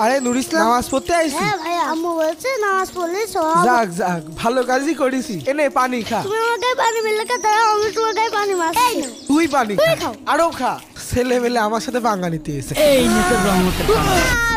আরে নুর ইসলাম নামাজ পড়তে আইছি। হ্যাঁ ভাইয়া, আম্মু বলছে নামাজ পড়লে সওয়াব। যাক যাক, ভালো কাজই করেছি। এনে পানি খা। তুমি আমার গায়ে পানি মিললে দাঁড়াও, আমি তোমার গায়ে পানি মারছি। তুই পানি তুই খা, খাও। আরো খা। ছেলে মেলে আমার সাথে বাঙ্গা নিতে এসে। এই নিতের রহমতের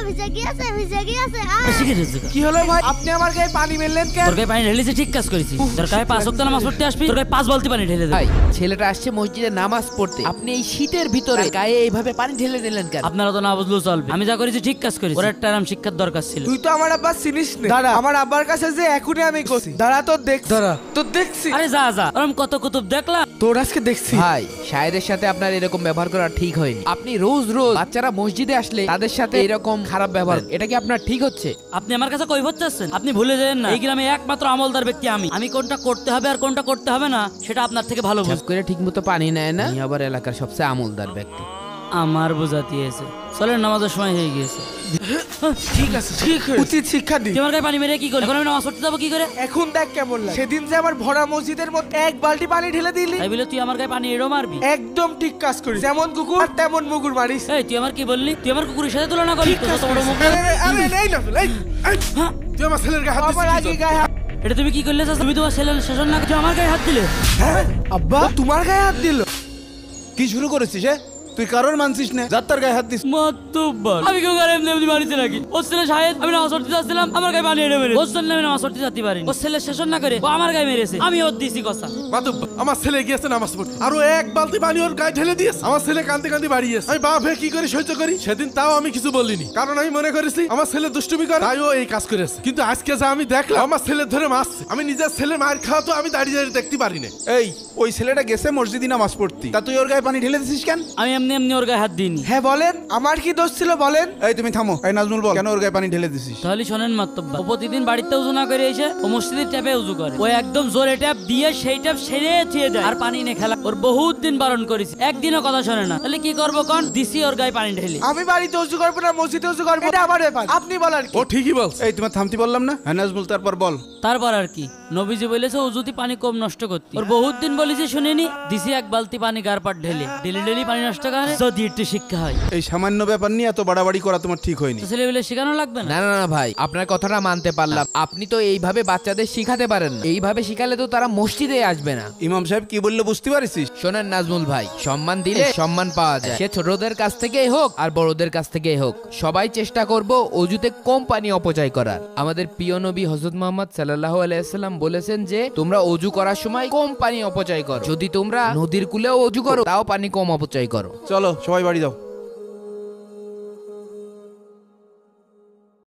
ভিজে গিয়েছে, ভিজে গিয়েছে। শিখে গেছে। কি হলো ভাই, আপনি আমার গায়ে পানি মেললেন কেন? তোর গায়ে পানি ঢেলেছে, ঠিক কাজ করেছিস। তোর গায়ে 5 ওয়াক্ত নামাজ পড়তে আসবি, তোর গায়ে 5 বালতি পানি ঢেলে দে। ভাই ছেলেটা আসছে মসজিদে নামাজ পড়তে, আপনি এই শীতের ভিতরে গায়ে এইভাবে পানি ঢেলে দিলেন কেন? আপনারা তো না বুঝলেও চলবে, আমি যা করেছি ঠিক কাজ করেছি। ওর একটা আরাম শিক্ষার দরকার ছিল। তুই তো আমার আব্বা চিনিস না। দাঁড়া, আমার আব্বার কাছে যে এখনই আমি করছি। দাঁড়া, তোর দেখ, দাঁড়া তোর দেখছি। আরে যা যা, ওরম কত কুতুব দেখলাম। তোর আজকে দেখছি। ভাই শাহেদের সাথে আপনার এরকম ব্যবহার করা ঠিক হয়নি। আপনি রোজ রোজ বাচ্চারা মসজিদে আসলে তাদের সাথে এরকম খারাপ ব্যবহার, এটা কি আপনার ঠিক হচ্ছে? আপনি আমার কাছে কৈফিয়ত চাচ্ছেন? আপনি ভুলে যাবেন না, এই গ্রামে একমাত্র আমলদার ব্যক্তি আমি কোনটা করতে হবে আর কোনটা করতে হবে না সেটা আপনার থেকে ভালো বুঝ। করে ঠিক মতো পানি নেয় না, আবার এলাকার সবচেয়ে আমলদার ব্যক্তি। আমার বোঝাতে এসে চলেন, নামাজের সময় হয়ে গিয়েছে। ঠিক আছে, ঠিক হয়েছে। উচিত শিক্ষা দি। তুই আমার গায়ে পানি মেরে কি করে? এখন আমি নামাজ পড়তে যাবো কি করে? এখন দেখ কেমন লাগে। সেদিন যে আমার ভরা মসজিদের মধ্যে এক বালতি পানি ঢেলে দিলি। তাই বলে তুই আমার গায়ে পানি এড়ো মারবি? একদম ঠিক কাজ করিস। যেমন কুকুর তেমন মুগুর মারিস। এই তুই আমার কি বললি? তুই আমার কুকুরের সাথে তুলনা করলি? তোর কত বড় মুখ। আরে এই না, তুই আমার ছেলের গায়ে হাত দিছিস। আমার আগে গায়ে হাত। এটা তুমি কি করলে? তুমি তোমার ছেলের শাসন না করে আমার গায়ে হাত দিলে। হ্যাঁ আব্বা, তোমার গায়ে হাত দিল? কি শুরু করেছিস? তুই কারোর মানছিস না, যার তার গায়ে হাত দিস। মাতব্বর, আমি কেউ গায়ে এমনি মারিতে নাকি? ওর ছেলে শাহেদ, আমি নামাজ পড়তে যাচ্ছিলাম, আমার গায়ে পানি এড়ে মেরে। ওর জন্য আমি নামাজ পড়তে যেতে পারিনি। ওর ছেলে শাসন না করে ও আমার গায়ে মেরেছে, আমি ওর দিছি কথা। মাতুব্বর, আমার ছেলে গিয়েছে নামাজ পড়তে, আরো এক বালতি পানি ওর গায়ে ঢেলে দিয়েছে। আমার ছেলে কাঁদতে কাঁদতে বাড়ি এসে, আমি বাপ হয়ে কি করে সহ্য করি? সেদিন তাও আমি কিছু বলিনি, কারণ আমি মনে করেছি আমার ছেলে দুষ্টুমি করে, তাই ও এই কাজ করেছে। কিন্তু আজকে যা আমি দেখলাম, আমার ছেলে ধরে মারছে। আমি নিজের ছেলে মার খাওয়া তো আমি দাঁড়িয়ে দাঁড়িয়ে দেখতে পারি না। এই ওই ছেলেটা গেছে মসজিদে নামাজ পড়তে, তা তুই ওর গায়ে পানি ঢেলে দিছিস কেন? আমি এমনি এমনি ওর গায়ে হাত দিইনি। হ্যাঁ বলেন, আমার কি দোষ ছিল বলেন? এই তুমি থামো। এই নাজমুল বল, কেন ওর গায়ে পানি ঢেলে দিছিস? তাহলে শোনেন মাতব্বর, ও প্রতিদিন বাড়িতে উজু না করে এসে ও মসজিদের ট্যাপে উজু করে। ও একদম জোরে ট্যাপ দিয়ে সেই ট্যাপ সেরে থিয়ে দেয় আর পানি নিয়ে খেলা। ওর বহুত দিন বারণ করেছি, একদিনও কথা শোনে না। তাহলে কি করবো কোন? দিছি ওর গায়ে পানি ঢেলে। আমি বাড়িতে উজু করবো না মসজিদে উজু করবো, এটা আমার ব্যাপার। আপনি বলার কি? ও ঠিকই বলছে। এই তোমার থামতে বললাম না? হ্যাঁ নাজমুল, তারপর বল। তারপর আর কি, নবীজি বলেছে উজুতে পানি কম নষ্ট করতে। ওর বহুত দিন বলেছি শুনিনি, দিছি এক বালতি পানি গার পাট ঢেলে। ডেলি ডেলি পানি নষ্ট করে যদি একটু শিক্ষা হয়। এই সামান্য ব্যাপার নিয়ে এত বাড়াবাড়ি করা তোমার ঠিক হয়নি। ছেলে বলে শেখানো লাগবে না? না না না ভাই, আপনার কথাটা মানতে পারলাম। আপনি তো এইভাবে বাচ্চাদের শিখাতে পারেন না। এইভাবে শিখালে তো তারা মসজিদে আসবে না। ইমাম সাহেব কি বললে বুঝতে পারিস? শোনেন নাজমুল ভাই, সম্মান দিলে সম্মান পাওয়া যায়, সে ছোটদের কাছ থেকেই হোক আর বড়দের কাছ থেকেই হোক। সবাই চেষ্টা করব অজুতে কম পানি অপচয় করার। আমাদের প্রিয় নবী হযরত মুহাম্মদ সাল্লাল্লাহু আলাইহি ওয়াসাল্লাম বলেছেন যে তোমরা অজু করার সময় কম পানি অপচয় করো। যদি তোমরা নদীর কূলেও অজু করো তাও পানি কম অপচয় করো। চলো সবাই বাড়ি যাও।